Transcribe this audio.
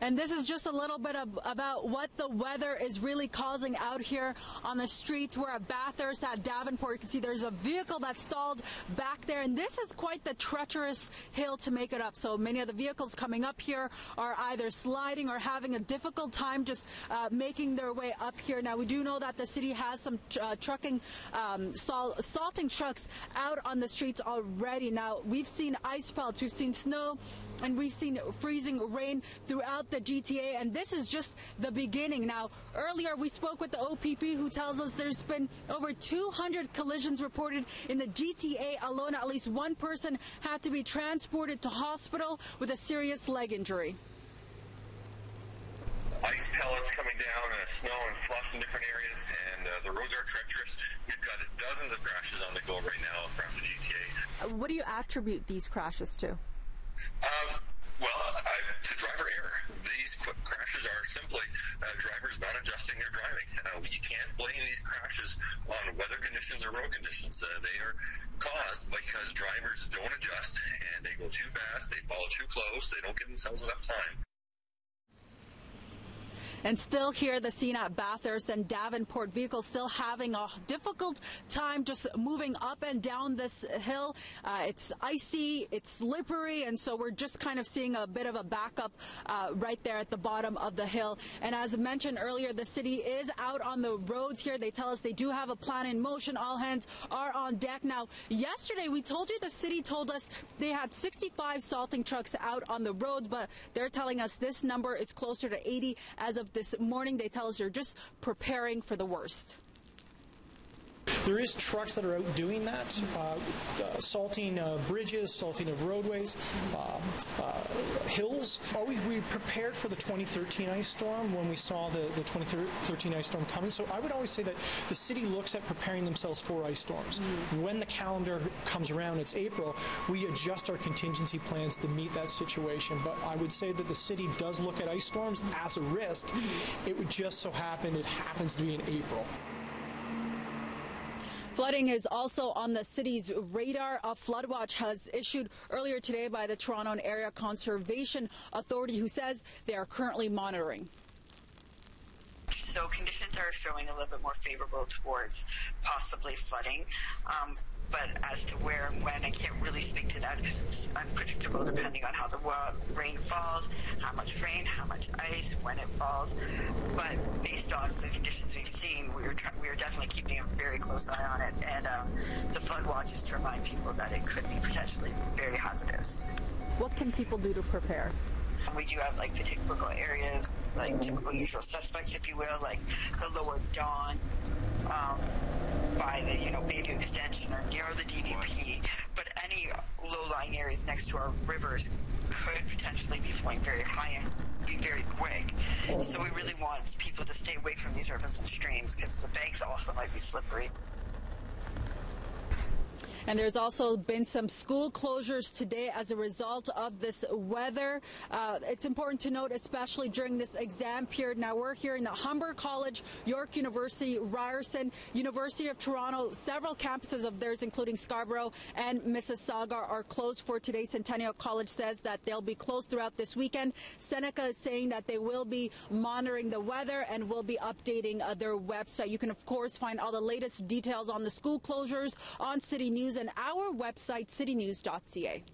And this is just a little bit about what the weather is really causing out here on the streets. We're at Bathurst at Davenport. You can see there's a vehicle that's stalled back there, and this is quite the treacherous hill to make it up. So many of the vehicles coming up here are either sliding or having a difficult time just making their way up here. Now, we do know that the city has some salting trucks out on the streets already. Now, we've seen ice pellets, we've seen snow, and we've seen freezing rain throughout the GTA, and this is just the beginning. Now, earlier we spoke with the OPP, who tells us there's been over 200 collisions reported in the GTA alone. At least one person had to be transported to hospital with a serious leg injury. Ice pellets coming down, snow and slush in different areas, and the roads are treacherous. We've got dozens of crashes on the go right now across the GTA. What do you attribute these crashes to? To driver error. These crashes are simply drivers not adjusting their driving. You can't blame these crashes on weather conditions or road conditions. They are caused because drivers don't adjust, and they go too fast, they follow too close, they don't give themselves enough time. And still here, the scene at Bathurst and Davenport, vehicles still having a difficult time just moving up and down this hill. It's icy, it's slippery, and so we're just kind of seeing a bit of a backup right there at the bottom of the hill. And as mentioned earlier, the city is out on the roads here. They tell us they do have a plan in motion. All hands are on deck. Now, yesterday we told you the city told us they had 65 salting trucks out on the roads, but they're telling us this number is closer to 80 as of this morning. They tell us they're just preparing for the worst. There is trucks that are out doing that, salting bridges, salting of roadways, hills. We prepared for the 2013 ice storm when we saw the 2013 ice storm coming. So I would always say that the city looks at preparing themselves for ice storms. When the calendar comes around, it's April, we adjust our contingency plans to meet that situation. But I would say that the city does look at ice storms as a risk. It would just so happen it happens to be in April. Flooding is also on the city's radar. A flood watch has issued earlier today by the Toronto Area Conservation Authority, who says they are currently monitoring. So conditions are showing a little bit more favorable towards possibly flooding. But as to where and when, I can't really speak to that because it's unpredictable depending on how the rain falls, how much rain, how much ice, when it falls. But based on the conditions we've seen, we are definitely keeping a very close eye on it. And the flood watch is to remind people that it could be potentially very hazardous. What can people do to prepare? We do have like the typical areas, like typical usual suspects, if you will, like the lower Dawn, by the Bayview Extension or near the DVP. But any low-lying areas next to our rivers could potentially be flowing very high and be very quick. So we really want people to stay away from these rivers and streams because the banks also might be slippery. And there's also been some school closures today as a result of this weather. It's important to note, especially during this exam period. Now, we're hearing that Humber College, York University, Ryerson, University of Toronto, several campuses of theirs, including Scarborough and Mississauga, are closed for today. Centennial College says that they'll be closed throughout this weekend. Seneca is saying that they will be monitoring the weather and will be updating their website. You can, of course, find all the latest details on the school closures on City News and our website, citynews.ca.